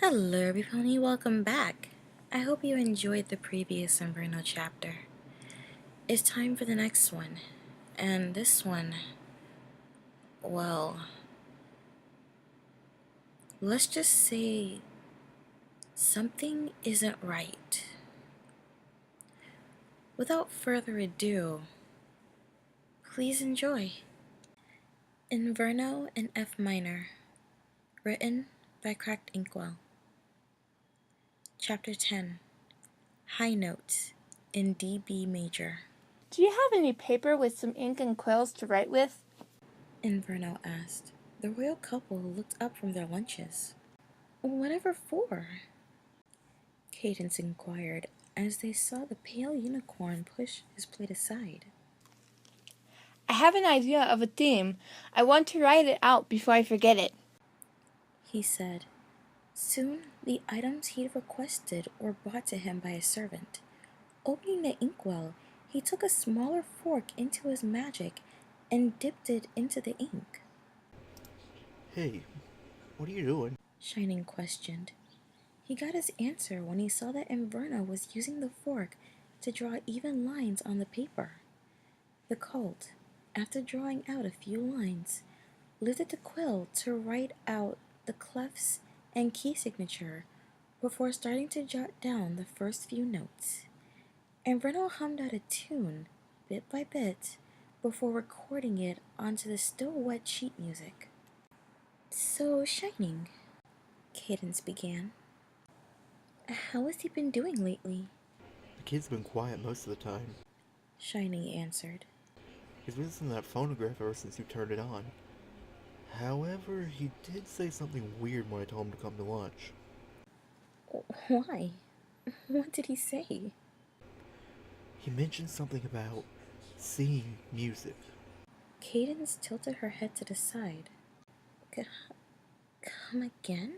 Hello everybody, welcome back. I hope you enjoyed the previous Inverno chapter. It's time for the next one, and this one, well, let's just say something isn't right. Without further ado, please enjoy. Inverno in F minor, written by Cracked Inkwell. Chapter 10, High Notes in DB major. Do you have any paper with some ink and quills to write with? Inverno asked. The royal couple looked up from their lunches. Whatever for? Cadence inquired as they saw the pale unicorn push his plate aside. I have an idea of a theme. I want to write it out before I forget it, He said. Soon the items he'd requested were brought to him by a servant. Opening the inkwell, he took a smaller fork into his magic and dipped it into the ink. Hey, what are you doing? Shining questioned. He got his answer when he saw that Inverno was using the fork to draw even lines on the paper. The colt, after drawing out a few lines, lifted the quill to write out the clefs and key signature before starting to jot down the first few notes. Inverno hummed out a tune, bit by bit, before recording it onto the still wet sheet music. So, Shining, Cadence began. How has he been doing lately? The kid's been quiet most of the time. Shining answered. He's been listening to that phonograph ever since you turned it on. However, he did say something weird when I told him to come to lunch. Why? What did he say? He mentioned something about seeing music. Cadence tilted her head to the side. Come again?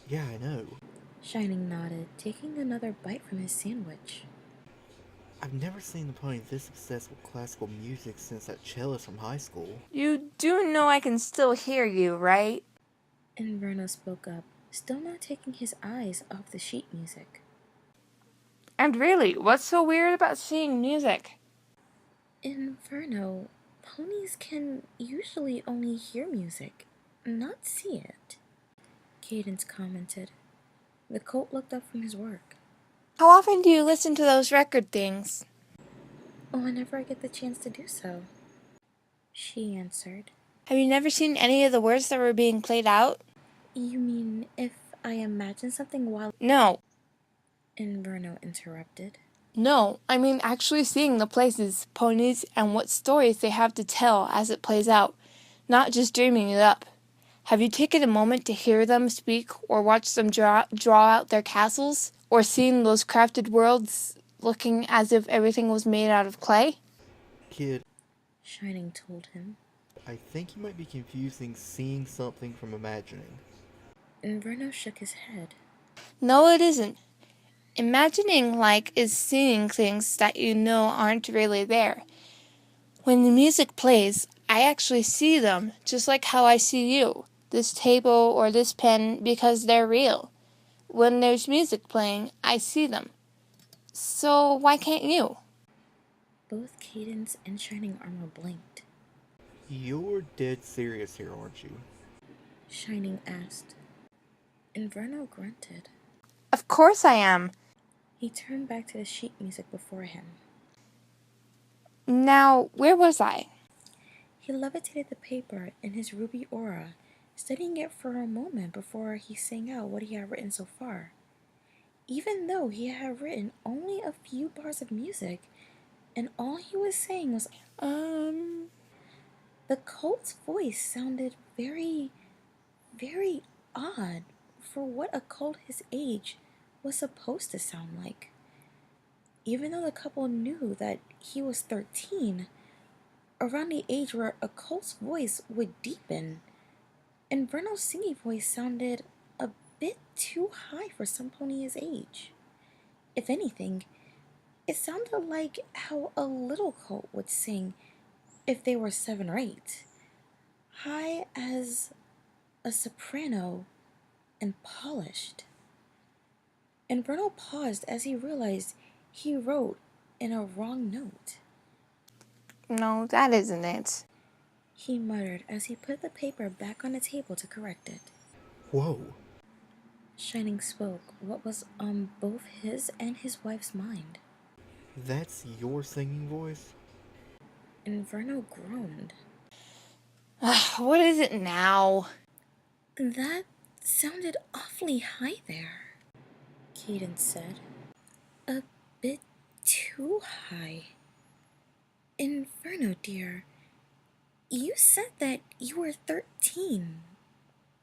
Yeah, I know. Shining nodded, taking another bite from his sandwich. I've never seen the pony this obsessed with classical music since that cellist from high school. You do know I can still hear you, right? Inverno spoke up, still not taking his eyes off the sheet music. And really, what's so weird about seeing music? Inverno, ponies can usually only hear music, not see it, Cadence commented. The colt looked up from his work. How often do you listen to those record things? Whenever I get the chance to do so, she answered. Have you never seen any of the words that were being played out? You mean if I imagine something while... No. Inverno interrupted. No, I mean actually seeing the places, ponies, and what stories they have to tell as it plays out, not just dreaming it up. Have you taken a moment to hear them speak or watch them draw out their castles? Or seen those crafted worlds looking as if everything was made out of clay? Kid, Shining told him. I think you might be confusing seeing something from imagining. Inverno shook his head. No, it isn't. Imagining is seeing things that you know aren't really there. When the music plays, I actually see them, just like how I see you, this table or this pen, because they're real. When there's music playing, I see them. So why can't you? Both Cadence and Shining Armor blinked. You're dead serious here, aren't you? Shining asked. Inverno grunted. Of course I am. He turned back to the sheet music before him. Now, where was I? He levitated the paper in his ruby aura, studying it for a moment before he sang out what he had written so far. Even though he had written only a few bars of music, and all he was saying was, The colt's voice sounded very, very odd for what a colt his age was supposed to sound like. Even though the couple knew that he was 13, around the age where a colt's voice would deepen, Inverno's singing voice sounded a bit too high for some pony his age. If anything, it sounded like how a little colt would sing if they were 7 or 8, high as a soprano and polished. Inverno paused as he realized he wrote in a wrong note. No, that isn't it. He muttered as he put the paper back on the table to correct it. Whoa. Shining spoke what was on both his and his wife's mind. That's your singing voice? Inverno groaned. What is it now? That sounded awfully high there, Cadence said. A bit too high. Inverno, dear, you said that you were 13,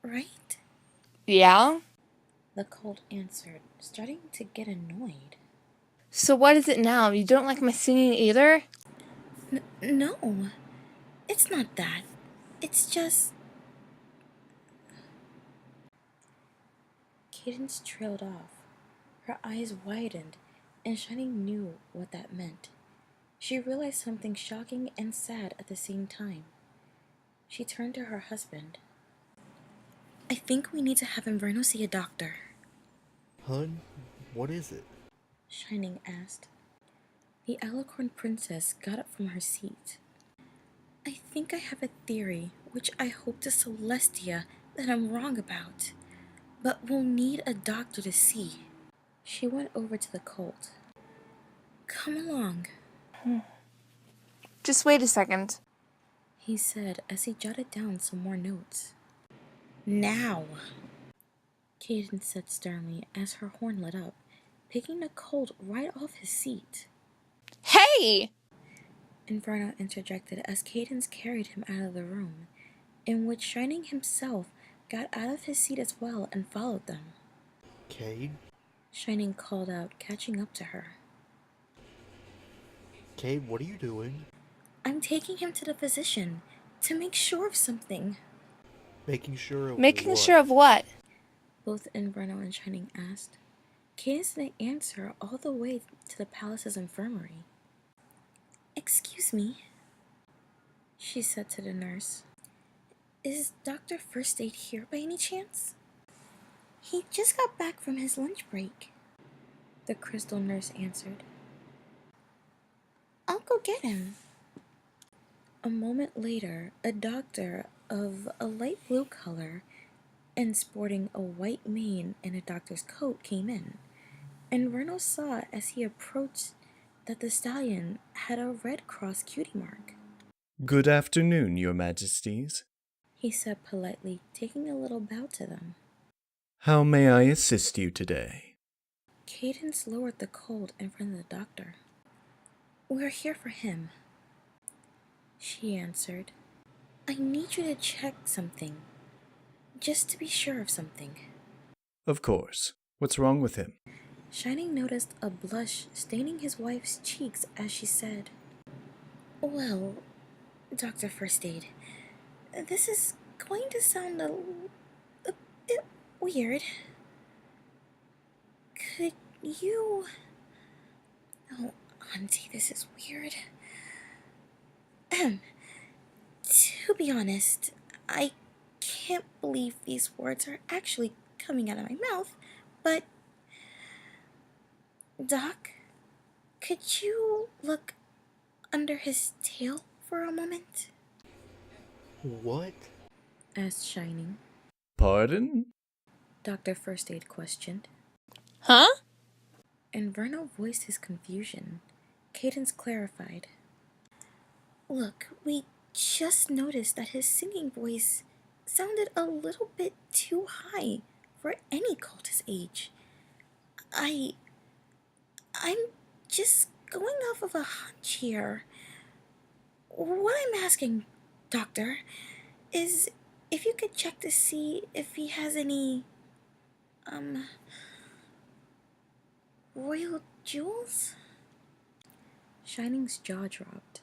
right? Yeah? The colt answered, starting to get annoyed. So what is it now? You don't like my singing either? No, it's not that. It's just... Cadence trailed off. Her eyes widened, and Shining knew what that meant. She realized something shocking and sad at the same time. She turned to her husband. I think we need to have Inverno see a doctor, Hun, what is it? Shining asked. The Alicorn princess got up from her seat. I think I have a theory, which I hope to Celestia that I'm wrong about, but we'll need a doctor to see. She went over to the colt. Come along, Just wait a second. he said as he jotted down some more notes. Now, Cadence said sternly as her horn lit up, picking the colt right off his seat. Hey! Inverno interjected as Cadence carried him out of the room, in which Shining himself got out of his seat as well and followed them. Cade? Shining called out, catching up to her. Cade, what are you doing? I'm taking him to the physician to make sure of something, Making sure of Making what? sure of what? both Inverno and Shining asked. Cadence didn't answer all the way to the palace's infirmary. Excuse me, she said to the nurse. Is Dr. First Aid here by any chance? He just got back from his lunch break, the crystal nurse answered. I'll go get him. A moment later, a doctor of a light blue color and sporting a white mane and a doctor's coat came in, and Reynolds saw as he approached that the stallion had a Red Cross cutie mark. Good afternoon, Your Majesties. He said politely, taking a little bow to them. How may I assist you today? Cadence lowered the colt in front of the doctor. We're here for him, she answered. I need you to check something, just to be sure of something. Of course. What's wrong with him? Shining noticed a blush staining his wife's cheeks as she said, Well, Dr. First Aid, this is going to sound a bit weird. Could you... Oh, Auntie, this is weird. To be honest, I can't believe these words are actually coming out of my mouth, but... Doc, could you look under his tail for a moment? What? Asked Shining. Pardon? Dr. First Aid questioned. Huh? Inverno voiced his confusion. Cadence clarified. Look, we just noticed that his singing voice sounded a little bit too high for any cultist age. I'm just going off of a hunch here. What I'm asking, Doctor, is if you could check to see if he has any, royal jewels? Shining's jaw dropped.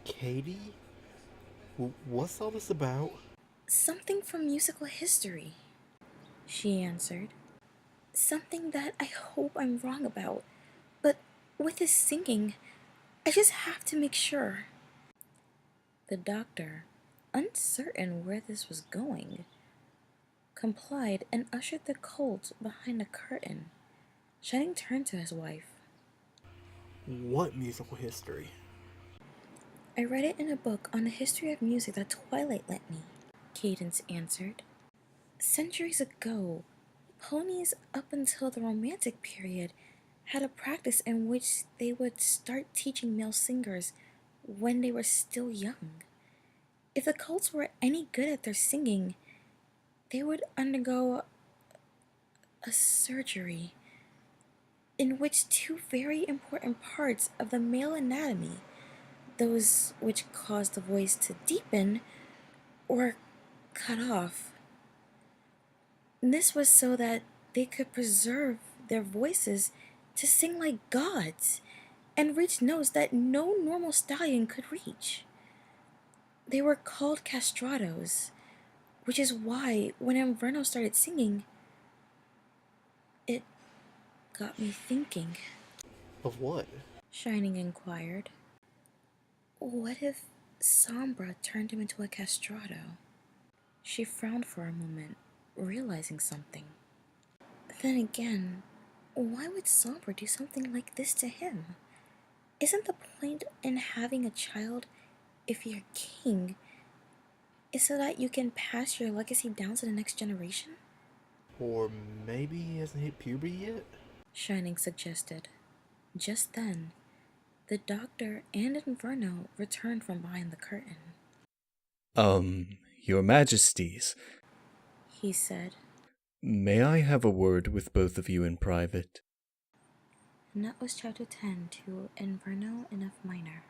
Katie? What's all this about? Something from musical history, she answered. Something that I hope I'm wrong about, but with his singing, I just have to make sure. The doctor, uncertain where this was going, complied and ushered the colt behind a curtain. Shining turned to his wife. What musical history? I read it in a book on the history of music that Twilight lent me, Cadence answered. Centuries ago, ponies up until the Romantic period had a practice in which they would start teaching male singers when they were still young. If the colts were any good at their singing, they would undergo a surgery in which two very important parts of the male anatomy, those which cause the voice to deepen, were cut off. This was so that they could preserve their voices to sing like gods and reach notes that no normal stallion could reach. They were called castratos, which is why when Inverno started singing, it got me thinking. Of what? Shining inquired. What if Sombra turned him into a castrato? She frowned for a moment, realizing something. Then again, why would Sombra do something like this to him? Isn't the point in having a child, if you're king, is so that you can pass your legacy down to the next generation? Or maybe he hasn't hit puberty yet? Shining suggested. Just then, the doctor and Inverno returned from behind the curtain. Your Majesties, He said, may I have a word with both of you in private? and that was chapter 10 to Inverno in F minor.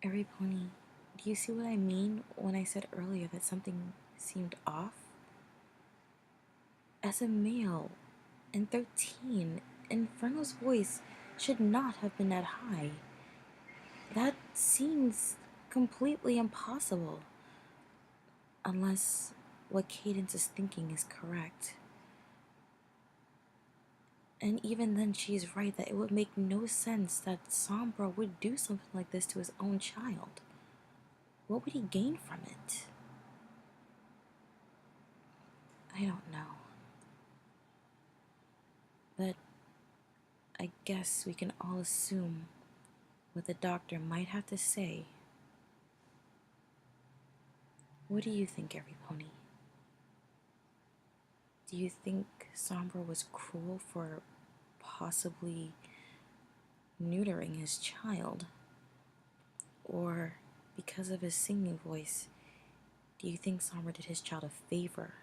Every pony, do you see what I mean when I said earlier that something seemed off? As a male, and 13, Inferno's voice should not have been that high. That seems completely impossible. Unless what Cadence is thinking is correct. And even then she's right that it would make no sense that Sombra would do something like this to his own child. What would he gain from it? I don't know. But I guess we can all assume what the doctor might have to say. What do you think, every pony? Do you think Sombra was cruel for possibly neutering his child? Or because of his singing voice, do you think Sombra did his child a favor